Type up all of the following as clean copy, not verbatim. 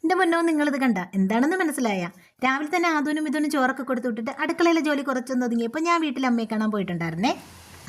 എൻ്റെ മുന്നോ നിങ്ങളിത് കണ്ട എന്താണെന്ന് മനസ്സിലായ? രാവിലെ തന്നെ ആദൂനും ഇതൊന്നും ചോറൊക്കെ കൊടുത്തു വിട്ടിട്ട് അടുക്കളയിലെ ജോലി കുറച്ചൊന്നും ഒതുങ്ങിയപ്പോൾ ഞാൻ വീട്ടിൽ അമ്മയെ കാണാൻ പോയിട്ടുണ്ടായിരുന്നേ.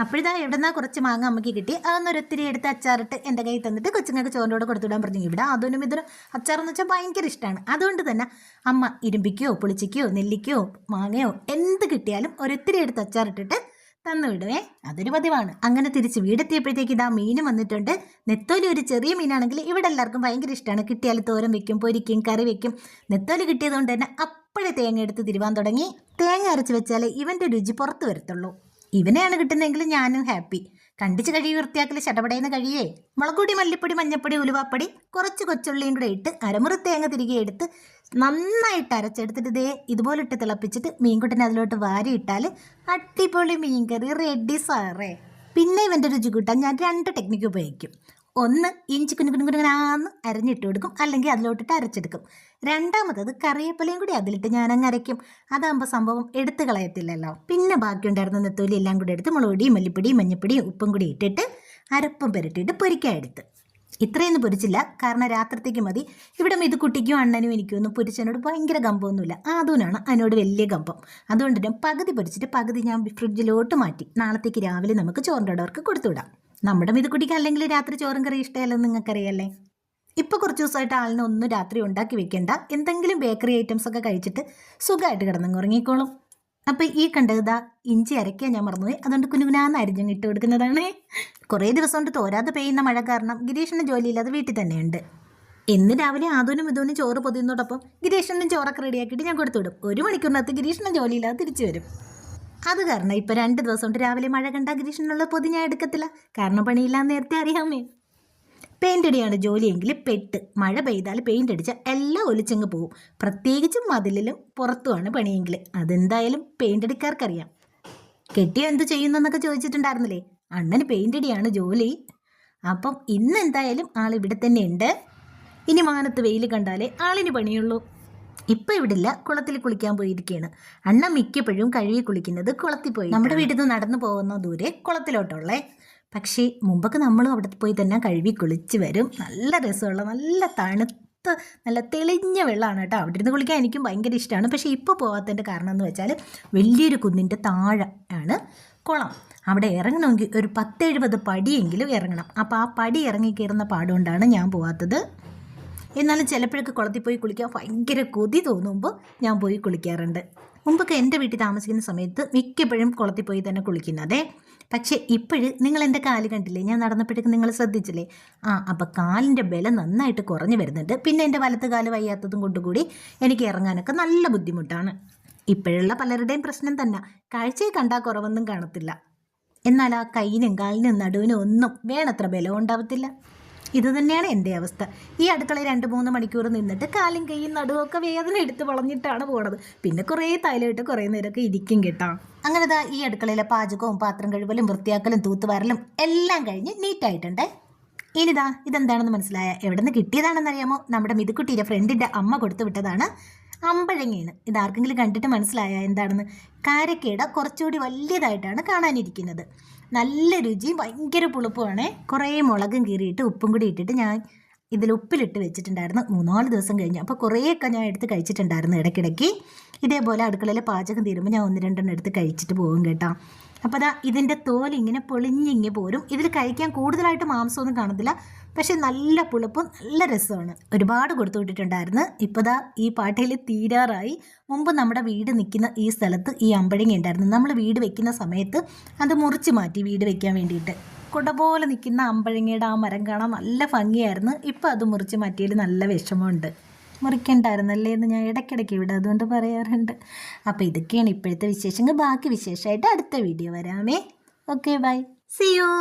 അപ്പോഴിതാ എവിടെന്നാ കുറച്ച് മാങ്ങ അമ്മയ്ക്ക് കിട്ടി. അതൊന്നൊരൊത്തിരി എടുത്ത് അച്ചാറിട്ട് എൻ്റെ കയ്യിൽ തന്നിട്ട് കൊച്ചുങ്ങൾക്ക് ചോറിനോട് കൊടുത്തുവിടാൻ പറഞ്ഞു. ഇവിടെ ആദൂനും ഇതിനും അച്ചാറെന്ന് വെച്ചാൽ ഭയങ്കര ഇഷ്ടമാണ്. അതുകൊണ്ട് തന്നെ അമ്മ ഇരുമ്പിക്കോ പുളിച്ചിക്കോ നെല്ലിക്കോ മാങ്ങയോ എന്ത് കിട്ടിയാലും ഒരൊത്തിരി എടുത്ത് അച്ചാറിട്ടിട്ട് തന്നു വിടുവേ. അതൊരു പതിവാണ്. അങ്ങനെ തിരിച്ച് വീടെത്തിയപ്പോഴത്തേക്ക് ഇതാ മീനും വന്നിട്ടുണ്ട്. നെത്തോലി ഒരു ചെറിയ മീനാണെങ്കിൽ ഇവിടെ എല്ലാവർക്കും ഭയങ്കര ഇഷ്ടമാണ്. കിട്ടിയാൽ തോരൻ വെക്കും, പൊരിക്കും, കറി വെക്കും. നെത്തോലി കിട്ടിയതുകൊണ്ട് തന്നെ അപ്പോഴേ തേങ്ങ എടുത്ത് തിരുവാൻ തുടങ്ങി. തേങ്ങ അരച്ച് വെച്ചാലേ ഇവൻ്റെ രുചി പുറത്ത് വരത്തുള്ളൂ. ഇവനെയാണ് കിട്ടുന്നതെങ്കിൽ ഞാനും ഹാപ്പി. കണ്ടിച്ച് കഴിവ് വൃത്തിയാക്കൽ ചടപടയെന്ന് കഴിയേ. മുളകുപൊടി, മല്ലിപ്പൊടി, മഞ്ഞപ്പൊടി, ഉലുവാപ്പൊടി, കുറച്ച് കൊച്ചുള്ളിയും കൂടെ ഇട്ട് അരമുറി തേങ്ങ തിരികെ എടുത്ത് നന്നായിട്ട് അരച്ചെടുത്തിട്ട് ഇതേ ഇതുപോലെ തിളപ്പിച്ചിട്ട് മീൻകുട്ടനെ അതിലോട്ട് വാരിയിട്ടാൽ അടിപൊളി മീൻകറി റെഡി സാറേ. പിന്നെ ഇവൻ്റെ രുചി കൂട്ടാൻ ഞാൻ 2 ടെക്നിക്ക് ഉപയോഗിക്കും. ഒന്ന്, ഇഞ്ചി കുനുകുനുകുനാന്ന് അരഞ്ഞിട്ട് കൊടുക്കും, അല്ലെങ്കിൽ അതിലോട്ടിട്ട് അരച്ചെടുക്കും. രണ്ടാമത്തത് കറിവേപ്പിലയും കൂടി അതിലിട്ട് ഞാനങ്ങ് അരയ്ക്കും. അതാകുമ്പോൾ സംഭവം എടുത്ത് കളയത്തില്ലല്ലോ. പിന്നെ ബാക്കിയുണ്ടായിരുന്ന നെത്തോലി എല്ലാം കൂടി എടുത്ത് മുളകുപൊടിയും മല്ലിപ്പൊടിയും മഞ്ഞപ്പൊടിയും ഉപ്പും കൂടി ഇട്ടിട്ട് അരപ്പും പുരട്ടിയിട്ട് പൊരിക്കാൻ എടുത്ത്. ഇത്രയൊന്നും പൊരിച്ചില്ല, കാരണം രാത്രിത്തേക്ക് മതി. ഇവിടെ ഇത് കുട്ടിക്കും അണ്ണനും എനിക്കും ഒന്നും പൊരിച്ചതിനോട് ഭയങ്കര ഗമ്പമൊന്നുമില്ല. അതിനാണ് അതിനോട് വലിയ ഗമ്പം. അതുകൊണ്ട് തന്നെ പകുതി പൊരിച്ചിട്ട് പകുതി ഞാൻ ഫ്രിഡ്ജിലോട്ട് മാറ്റി. നാളത്തേക്ക് രാവിലെ നമുക്ക് ചോറിൻ്റെ കൊടുത്തുവിടാം. നമ്മുടെ മിതുക്കുട്ടിക്ക് അല്ലെങ്കിൽ രാത്രി ചോറും കറി ഇഷ്ടമല്ലെന്ന് നിങ്ങൾക്കറിയാല്ലേ. ഇപ്പോൾ കുറച്ച് ദിവസമായിട്ട് ആളിനൊന്നും രാത്രി ഉണ്ടാക്കി വെക്കേണ്ട. എന്തെങ്കിലും ബേക്കറി ഐറ്റംസ് ഒക്കെ കഴിച്ചിട്ട് സുഖമായിട്ട് കിടന്നങ്ങ് ഉറങ്ങിക്കോളും. അപ്പോൾ ഈ കണ്ടതാ ഇഞ്ചി അരയ്ക്കാൻ ഞാൻ മറന്നുപോയി. അതുകൊണ്ട് കുനുകുനാന്ന് അരിഞ്ഞങ്ങ് ഇട്ട് കൊടുക്കുന്നതാണ്. കുറേ ദിവസം കൊണ്ട് തോരാതെ പെയ്യുന്ന മഴ കാരണം ഗിരീഷിന് ജോലിയില്ലാതെ വീട്ടിൽ തന്നെയുണ്ട്. ഇന്ന് രാവിലെ ആദൂനും ഇതൂനും ചോറ് പൊതിയുന്നതോടൊപ്പം ഗിരീഷിനും ചോറൊക്കെ റെഡിയാക്കിയിട്ട് ഞാൻ കൊടുത്തുവിടും. 1 മണിക്കൂറിനകത്ത് ഗിരീഷിന് ജോലിയില്ലാതെ തിരിച്ചു വരും. അത് കാരണം ഇപ്പോൾ 2 ദിവസം കൊണ്ട് രാവിലെ മഴ കണ്ടാൽ ഗിരീഷിനുള്ള പൊതി ഞാൻ എടുക്കത്തില്ല. കാരണം പണിയില്ലാന്ന് നേരത്തെ അറിയാമേ. പെയിൻ്റ് അടിയാണ് ജോലിയെങ്കിൽ പെട്ട് മഴ പെയ്താൽ പെയിൻ്റ് അടിച്ചാൽ എല്ലാം ഒലിച്ചങ്ങ് പോവും. പ്രത്യേകിച്ചും മതിലിലും പുറത്തുമാണ് പണിയെങ്കിൽ അതെന്തായാലും പെയിൻ്റ് അടിക്കാർക്കറിയാം. കെട്ടിയോ എന്ത് ചെയ്യുന്നെന്നൊക്കെ ചോദിച്ചിട്ടുണ്ടായിരുന്നില്ലേ. അണ്ണന് പെയിൻ്റ് അടിയാണ് ജോലി. അപ്പം ഇന്ന് എന്തായാലും ആളിവിടെ തന്നെ ഉണ്ട്. ഇനി മാനത്ത് വെയിൽ കണ്ടാലേ ആളിന് പണിയുള്ളൂ. ഇപ്പം ഇവിടില്ല, കുളത്തിൽ കുളിക്കാൻ പോയിരിക്കുകയാണ്. അണ്ണ മിക്കപ്പോഴും കഴുകി കുളിക്കുന്നത് കുളത്തിൽ പോയി. നമ്മുടെ വീട്ടിൽ നിന്ന് നടന്നു പോകുന്ന ദൂരെ കുളത്തിലോട്ടുള്ളേ. പക്ഷേ മുമ്പൊക്കെ നമ്മളും അവിടെ പോയി തന്നെ കഴുകി കുളിച്ച് വരും. നല്ല രസമുള്ള നല്ല തണുത്ത നല്ല തെളിഞ്ഞ വെള്ളമാണ് കേട്ടോ. അവിടെ ഇരുന്ന് കുളിക്കാൻ എനിക്കും ഭയങ്കര ഇഷ്ടമാണ്. പക്ഷേ ഇപ്പോൾ പോകാത്തതിൻ്റെ കാരണം എന്ന് വെച്ചാൽ വലിയൊരു കുന്നിൻ്റെ താഴെ ആണ് കുളം. അവിടെ ഇറങ്ങണമെങ്കിൽ ഒരു 10-70 പടിയെങ്കിലും ഇറങ്ങണം. അപ്പോൾ ആ പടി ഇറങ്ങി കയറുന്ന പാടുകൊണ്ടാണ് ഞാൻ പോകാത്തത്. എന്നാലും ചിലപ്പോഴൊക്കെ കുളത്തിൽ പോയി കുളിക്കാൻ ഭയങ്കര കൊതി തോന്നുമ്പോൾ ഞാൻ പോയി കുളിക്കാറുണ്ട്. മുമ്പൊക്കെ എൻ്റെ വീട്ടിൽ താമസിക്കുന്ന സമയത്ത് മിക്കപ്പോഴും കുളത്തിൽ പോയി തന്നെ കുളിക്കുന്നതേ. പക്ഷേ ഇപ്പോഴും നിങ്ങൾ എൻ്റെ കാല് കണ്ടില്ലേ, ഞാൻ നടന്നപ്പോഴേക്ക് നിങ്ങൾ ശ്രദ്ധിച്ചില്ലേ? അപ്പോൾ കാലിൻ്റെ ബലം നന്നായിട്ട് കുറഞ്ഞു വരുന്നുണ്ട്. പിന്നെ എൻ്റെ വലത്ത് കാല് വയ്യാത്തതും കൊണ്ടുകൂടി എനിക്ക് ഇറങ്ങാനൊക്കെ നല്ല ബുദ്ധിമുട്ടാണ്. ഇപ്പോഴുള്ള പലരുടെയും പ്രശ്നം തന്നെ. കാഴ്ചയെ കണ്ടാൽ കുറവൊന്നും കാണത്തില്ല, എന്നാൽ ആ കൈയിനും കാലിനും നടുവിനും ഒന്നും വേണത്ര ബലം ഉണ്ടാവത്തില്ല. ഇത് തന്നെയാണ് എൻ്റെ അവസ്ഥ. ഈ അടുക്കളയിൽ 2-3 മണിക്കൂർ നിന്നിട്ട് കാലും കൈയും നടുവൊക്കെ വേദന എടുത്ത് വളഞ്ഞിട്ടാണ് പോണത്. പിന്നെ കുറേ തൈലമിട്ട് കുറേ നേരമൊക്കെ ഇരിക്കും കേട്ടോ. അങ്ങനെ ഈ അടുക്കളയിലെ പാചകവും പാത്രം കഴുകലും വൃത്തിയാക്കലും തൂത്തുവാരലും എല്ലാം കഴിഞ്ഞ് നീറ്റായിട്ടുണ്ടേ. ഇതെന്താണെന്ന് മനസ്സിലായ? എവിടെ നിന്ന് കിട്ടിയതാണെന്നറിയാമോ? നമ്മുടെ മിതുക്കുട്ടിയുടെ ഫ്രണ്ടിൻ്റെ അമ്മ കൊടുത്തു വിട്ടതാണ്. അമ്പഴങ്ങയാണ്. ഇതാർക്കെങ്കിലും കണ്ടിട്ട് മനസ്സിലായ എന്താണെന്ന്? കാരക്കയുടെ കുറച്ചുകൂടി വലിയതായിട്ടാണ് കാണാനിരിക്കുന്നത്. നല്ല രുചിയും ഭയങ്കര പുളിപ്പുമാണ്. കുറേ മുളകും കീറിയിട്ട് ഉപ്പും കൂടി ഇട്ടിട്ട് ഞാൻ ഇതിൽ ഉപ്പിലിട്ട് വെച്ചിട്ടുണ്ടായിരുന്നു 3-4 ദിവസം കഴിഞ്ഞ്. അപ്പോൾ കുറേയൊക്കെ ഞാൻ എടുത്ത് കഴിച്ചിട്ടുണ്ടായിരുന്നു. ഇടയ്ക്കിടയ്ക്ക് ഇതേപോലെ അടുക്കളയിലെ പാചകം തീരുമ്പോൾ ഞാൻ 1-2 എടുത്ത് കഴിച്ചിട്ട് പോകും കേട്ടോ. അപ്പോൾ ഇതിൻ്റെ തോലിങ്ങനെ പൊളിഞ്ഞിങ്ങി പോരും. ഇതിൽ കഴിക്കാൻ കൂടുതലായിട്ട് മാംസമൊന്നും കാണത്തില്ല, പക്ഷെ നല്ല പുളിപ്പും നല്ല രസമാണ്. ഒരുപാട് കൊടുത്തു വിട്ടിട്ടുണ്ടായിരുന്നു. ഇപ്പോൾ ഈ പാട്ടയിൽ തീരാറായി. മുമ്പ് നമ്മുടെ വീട് നിൽക്കുന്ന ഈ സ്ഥലത്ത് ഈ അമ്പഴങ്ങ ഉണ്ടായിരുന്നു. നമ്മൾ വീട് വെക്കുന്ന സമയത്ത് അത് മുറിച്ച് മാറ്റി വീട് വെക്കാൻ വേണ്ടിയിട്ട്. കുട പോലെ നിൽക്കുന്ന അമ്പഴങ്ങയുടെ ആ മരം കാണാൻ നല്ല ഭംഗിയായിരുന്നു. ഇപ്പോൾ അത് മുറിച്ച് മാറ്റിയതിൽ നല്ല വിഷമമുണ്ട്. മുറിക്കണ്ടായിരുന്നല്ലേ എന്ന് ഞാൻ ഇടയ്ക്കിടയ്ക്ക് ഇവിടെ അതുകൊണ്ട് പറയാറുണ്ട്. അപ്പോൾ ഇതൊക്കെയാണ് ഇപ്പോഴത്തെ വിശേഷങ്ങൾ. ബാക്കി വിശേഷമായിട്ട് അടുത്ത വീഡിയോ വരാമേ. Okay, bye, see U.